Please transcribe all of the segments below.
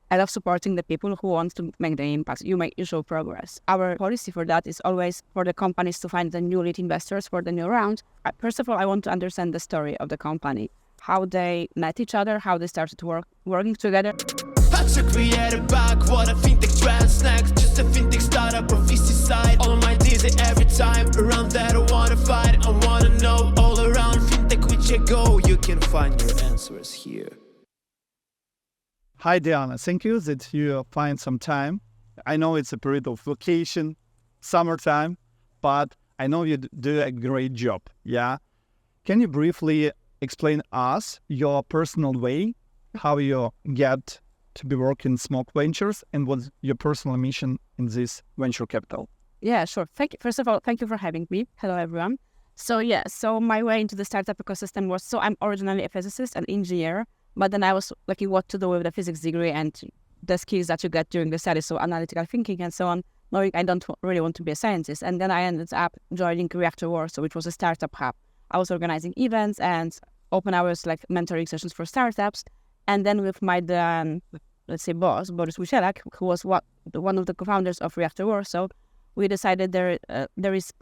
I love supporting the people who want to make the impact. You show progress. Our policy for that is always for the companies to find the new lead investors for the new round. First of all, I want to understand the story of the company, how they met each other, how they started working together. Patrzę, create back, what a fintech trends next. Just a fintech startup on VC side. All my dizzy every time. Around that I wanna fight, I wanna know. All around fintech which I go, you can find your answers here. Hi Diana, thank you that you find some time. I know it's a period of vacation, summertime, but I know you do a great job, yeah? Can you briefly explain us your personal way, how you get to be working in SMOK Ventures and what's your personal mission in this venture capital? Yeah, sure. First of all, thank you for having me. Hello, everyone. So my way into the startup ecosystem was, I'm originally a physicist and engineer, but then I was lucky what to do with the physics degree and the skills that you get during the study, so analytical thinking and so on, knowing I don't really want to be a scientist. And then I ended up joining Reactor Warsaw, which was a startup hub. I was organizing events and open hours, like mentoring sessions for startups. And then with my, boss, Boris Wisielak, who was one of the co-founders of Reactor Warsaw, we decided there is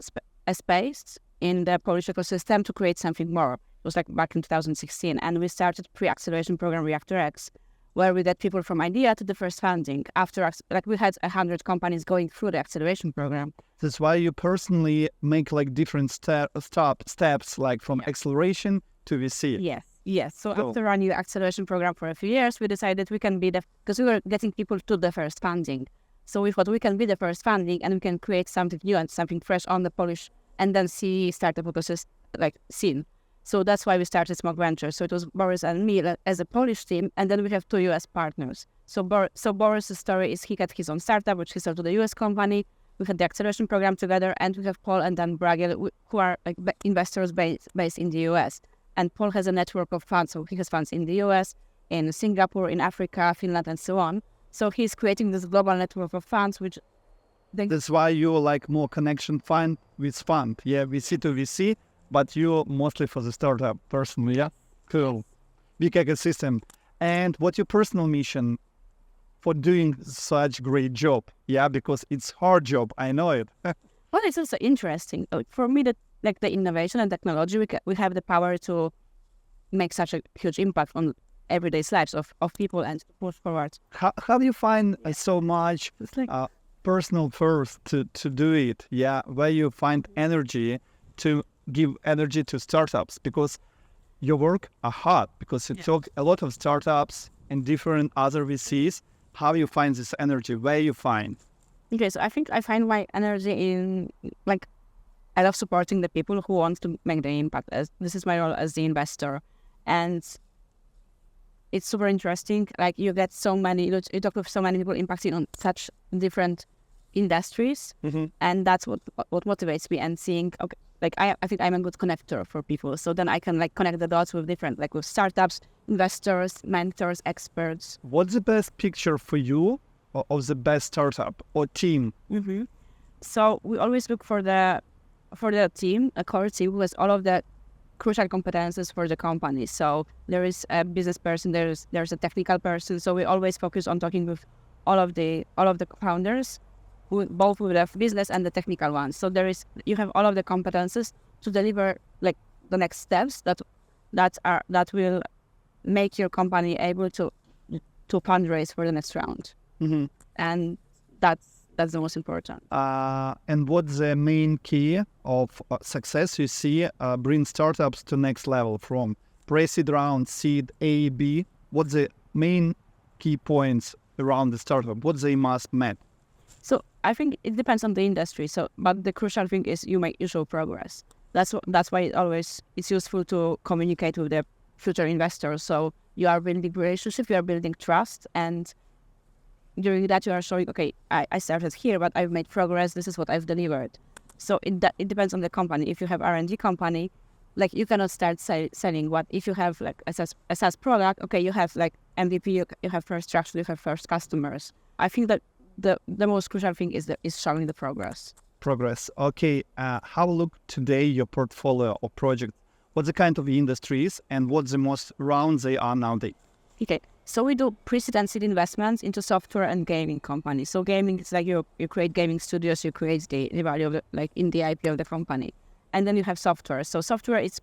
a space in the Polish ecosystem to create something more. It was like back in 2016, and we started pre-acceleration program Reactor X, where we get people from idea to the first funding. After, we had 100 companies going through the acceleration program. That's why you personally make like different steps, like from acceleration to VC. Yes. So after running the acceleration program for a few years, we decided we can be because we were getting people to the first funding. So we thought we can be the first funding and we can create something new and something fresh on the Polish and then see startup ecosystem scene. So that's why we started SMOK Ventures. So it was Boris and me as a Polish team, and then we have 2 US partners. So Boris' story is he got his own startup, which he sold to the US company. We had the acceleration program together, and we have Paul and Dan Bragel, who are investors based in the US. And Paul has a network of funds, so he has funds in the US, in Singapore, in Africa, Finland, and so on. So he's creating this global network of funds, which... That's why you like more connection fund with fund. Yeah, VC to VC, but you mostly for the startup personally, yeah? Cool. Big ecosystem. And what's your personal mission for doing such great job? Yeah, because it's hard job, I know it. Well, it's also interesting. For me, the innovation and technology, we have the power to make such a huge impact on everyday lives of people and to push forward. How do you find so much personal first to do it? Yeah, where you find energy to give energy to startups? Because your work are hard, because you talk a lot of startups and different other VCs. How you find this energy? Where you find? Okay, so I think I find my energy in I love supporting the people who want to make the impact. This is my role as the investor. And it's super interesting. You get so many, you talk with so many people impacting on such different industries. Mm-hmm. And that's what motivates me, and seeing, I think I'm a good connector for people. So then I can connect the dots with different, with startups, investors, mentors, experts. What's the best picture for you of the best startup or team? Mm-hmm. So we always look for the team, a core team who has all of the crucial competences for the company. So there is a business person, there's a technical person. So we always focus on talking with all of the founders, both with the business and the technical ones. So you have all of the competences to deliver the next steps that will make your company able to fundraise for the next round. Mm-hmm. And that's the most important. And what's the main key of success you see bring startups to next level from pre-seed round, seed, A, B? What's the main key points around the startup? What they must meet? So I think it depends on the industry. But the crucial thing is you show progress. That's why it's useful to communicate with the future investors. So you are building relationship, you are building trust, and during that you are showing, okay, I started here, but I've made progress. This is what I've delivered. So it depends on the company. If you have R&D company, you cannot start selling what if you have a SaaS product. Okay, you have MVP, you have first traction, you have first customers. I think that the most crucial thing is showing the progress. Okay, how look today your portfolio of projects? What's the kind of industries and what's the most rounds they are nowadays? Okay, So we do pre-seed seed investments into software and gaming companies. So gaming is like you create gaming studios, you create the value of in the IP of the company. And then you have software. So software is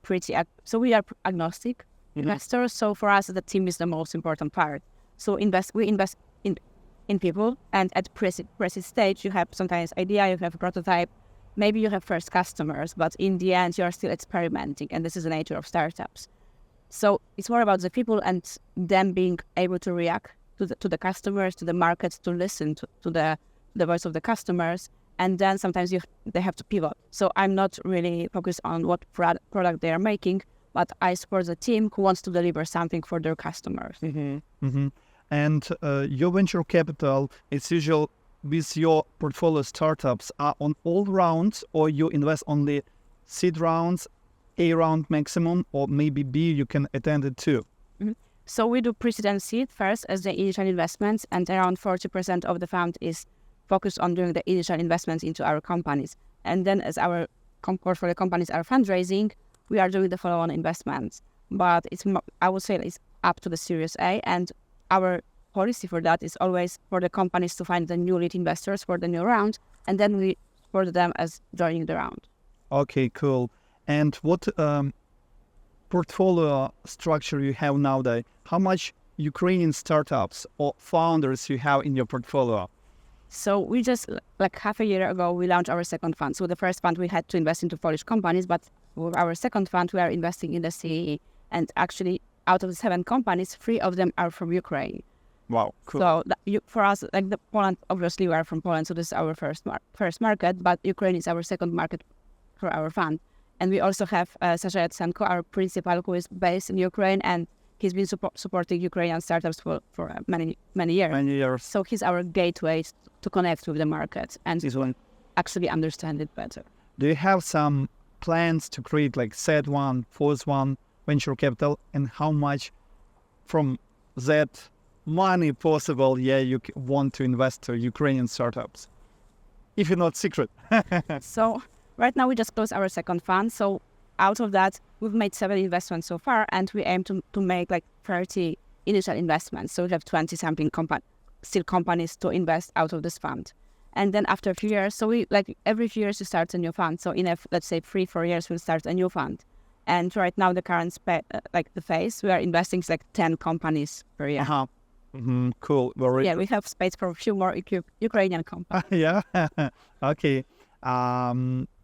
so we are agnostic investors. So for us, the team is the most important part. So we invest in people, and at pre-seed stage, you have sometimes idea, you have a prototype, maybe you have first customers, but in the end, you are still experimenting, and this is the nature of startups. So it's more about the people and them being able to react to the customers, to the markets, to listen to the voice of the customers, and then sometimes they have to pivot. So I'm not really focused on what product they are making, but I support the team who wants to deliver something for their customers. And your venture capital is usual with your portfolio startups are on all rounds, or you invest only seed rounds, A round maximum, or maybe B you can attend it too? So we do pre-seed and seed first as the initial investments, and around 40% of the fund is focused on doing the initial investments into our companies. And then as our portfolio companies are fundraising, we are doing the follow-on investments. But I would say it's up to the Series A, and our policy for that is always for the companies to find the new lead investors for the new round, and then we support them as joining the round. Okay, cool. And what portfolio structure you have nowadays? How much Ukrainian startups or founders you have in your portfolio? So we just, half a year ago, we launched our second fund. So the first fund we had to invest into Polish companies, but with our second fund, we are investing in the CEE. And actually, out of the 7 companies, 3 of them are from Ukraine. Wow, cool. So for us, Poland, obviously we are from Poland, so this is our first market, but Ukraine is our second market for our fund. And we also have Koziarska, our principal, who is based in Ukraine, and he's been supporting Ukrainian startups for many years. Many years. So he's our gateway to connect with the market and actually understand it better. Do you have some plans to create third one, fourth one, venture capital, and how much from that money possible, you want to invest to Ukrainian startups? If you're not secret. So right now we just closed our second fund. So out of that, we've made 7 investments so far, and we aim to make 30 initial investments. So we have 20-something companies to invest out of this fund. And then after a few years, so we every few years we start a new fund. So in let's say 3-4 years, we'll start a new fund. And right now, the current the phase, we are investing 10 companies per year. Cool. We have space for a few more Ukrainian companies. Yeah. Okay.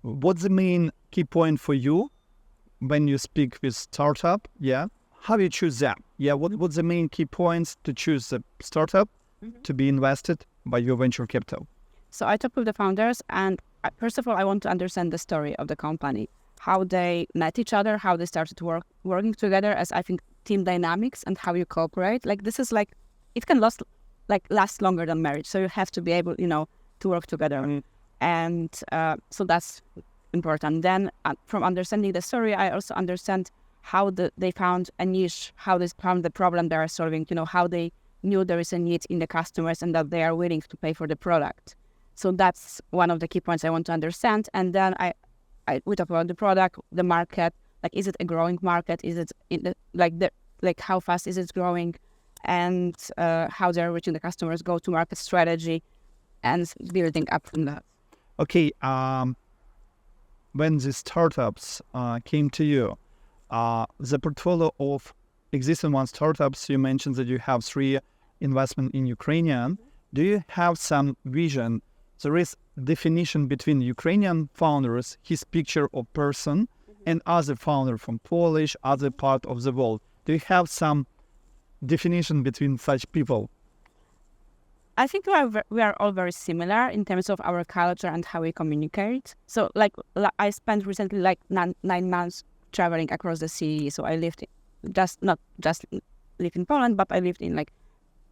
What's the main key point for you when you speak with startup? Yeah. How do you choose them? Yeah. What's the main key points to choose the startup to be invested by your venture capital? So I talk with the founders, and first of all, I want to understand the story of the company, how they met each other, how they started working together, as I think team dynamics and how you cooperate. This is it can last longer than marriage. So you have to be able, to work together. And so that's important. Then from understanding the story, I also understand how they found a niche, how they found the problem they are solving, how they knew there is a need in the customers and that they are willing to pay for the product. So that's one of the key points I want to understand. And then we talk about the product, the market, is it a growing market? Is it how fast is it growing? And how they're reaching the customers, go-to-market strategy, and building up from that. Okay, when the startups came to you, the portfolio of existing startups, you mentioned that you have 3 investment in Ukrainian. Do you have some vision? There is definition between Ukrainian founders, his picture of person, and other founder from Polish, other part of the world. Do you have some definition between such people? I think we are all very similar in terms of our culture and how we communicate. So I spent recently 9 months traveling across the CEE. So I lived not just live in Poland, but I lived in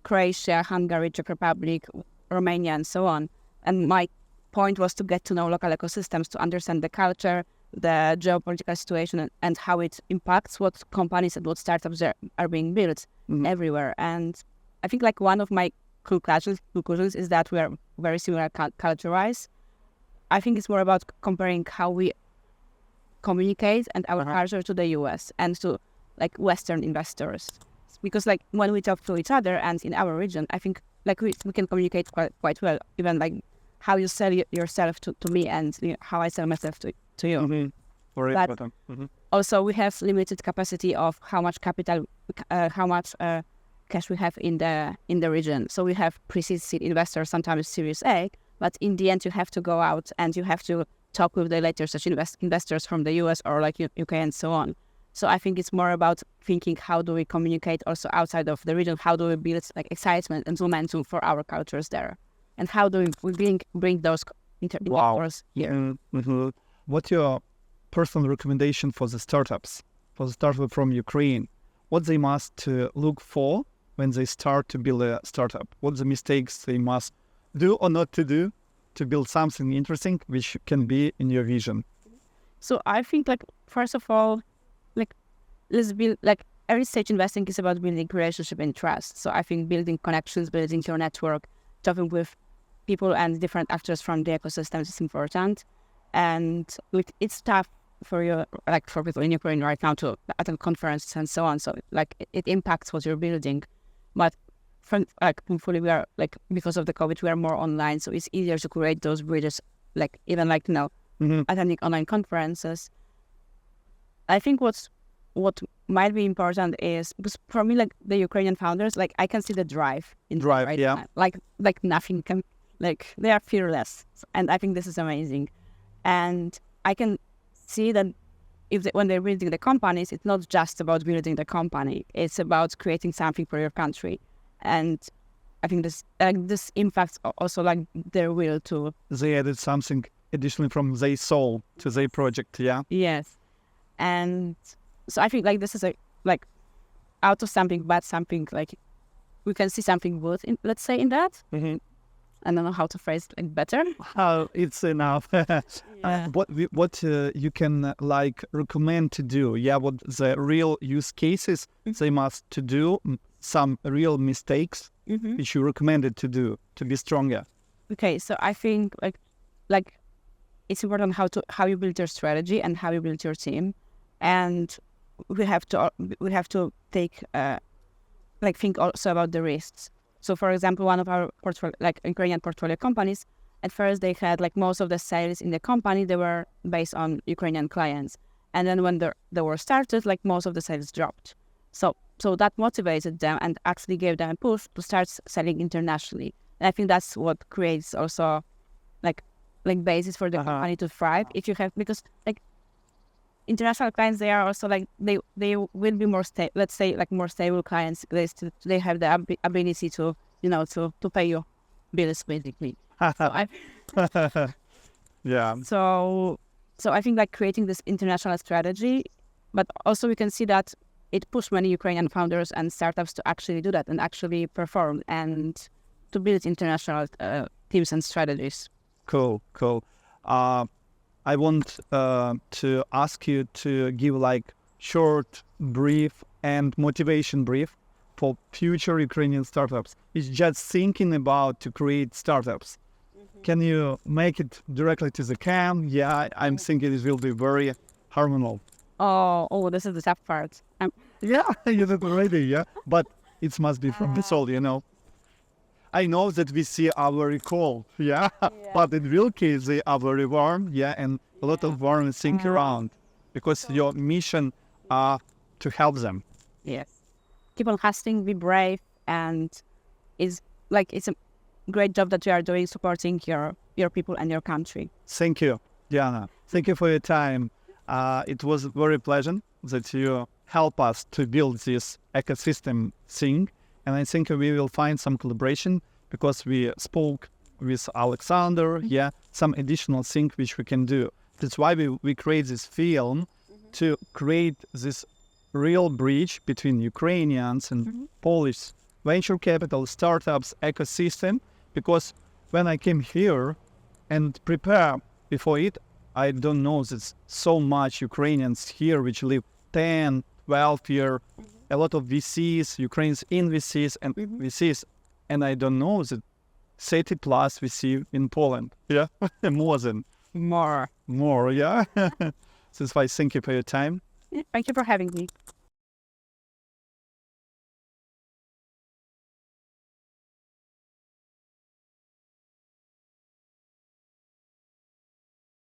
Croatia, Hungary, Czech Republic, Romania, and so on. And my point was to get to know local ecosystems, to understand the culture, the geopolitical situation, and how it impacts what companies and what startups are being built everywhere. And I think one of my conclusions is that we are very similar culture-wise. I think it's more about comparing how we communicate and our culture to the US and to Western investors. because like when we talk to each other and in our region, I think like we can communicate quite well, even like how you sell yourself to me and how I sell myself to you. Mm-hmm. Very But important. Mm-hmm. also we have limited capacity of how much capital, how much cash we have in the region. So we have pre-seed investors, sometimes Series A, but in the end you have to go out and you have to talk with the later stage investors from the US or like UK and so on. So I think it's more about thinking how do we communicate also outside of the region, how do we build like excitement and momentum for our cultures there, and how do we bring those investors here. Mm-hmm. What's your personal recommendation for the startups from Ukraine? What they must look for when they start to build a startup? What the mistakes they must do or not to do to build something interesting, which can be in your vision? So I think like first of all, like let's build like early stage investing is about building relationship and trust. So I think building connections, building your network, talking with people and different actors from the ecosystem is important. And it's tough for you, like for people in Ukraine right now to attend conferences and so on. So like it impacts what you're building. But thankfully we are like, because of the COVID, we are more online. So it's easier to create those bridges, like even like, attending online conferences. I think what might be important is, because for me, like the Ukrainian founders, like I can see the drive in them, right? Yeah. Like nothing can, like they are fearless. And I think this is amazing. And I can see that when they're building the companies, it's not just about building the company. It's about creating something for your country. And I think this impacts also like their will to... They added something additionally from their soul to their project, yeah? Yes. And so I think like this is out of something bad, something like we can see something good, let's say, in that. Mm-hmm. I don't know how to phrase it better. It's enough. What you can recommend to do? Yeah, what the real use cases they must to do, some real mistakes which you recommended to do to be stronger. Okay, so I think like it's important how you build your strategy and how you build your team, and we have to take think also about the risks. So, for example, one of our Ukrainian portfolio companies, at first they had most of the sales in the company, they were based on Ukrainian clients. And then when the war started, most of the sales dropped. So that motivated them and actually gave them a push to start selling internationally. And I think that's what creates also basis for the company to thrive. If you have, because international clients, they are also they will be more more stable clients. They have the ability to to pay your bills basically. Yeah. So I think creating this international strategy, but also we can see that it pushed many Ukrainian founders and startups to actually do that and actually perform and to build international teams and strategies. Cool. I want to ask you to give short, brief and motivation brief for future Ukrainian startups. It's just thinking about to create startups. Can you make it directly to the cam? Yeah, I'm thinking it will be very harmonious. Oh, this is the tough part. Yeah, you did already, yeah. But it must be from the soul, I know that we see our recall, yeah. But in real case, they are very warm, yeah, and a lot of warm think around, because your mission are to help them. Yes. Keep on hustling, be brave, and it's a great job that you are doing supporting your people and your country. Thank you, Diana. Thank you for your time. It was very pleasant that you help us to build this ecosystem thing. And I think we will find some collaboration because we spoke with Alexander, some additional thing which we can do. That's why we create this film to create this real bridge between Ukrainians and Polish venture capital, startups, ecosystem. Because when I came here and prepare before it, I don't know there's so much Ukrainians here which live 10, 12 years. A lot of VCs, Ukrainians in VCs and VCs. And I don't know that 30 plus VC in Poland. Yeah, more than. More, yeah. That's why thank you for your time. Thank you for having me.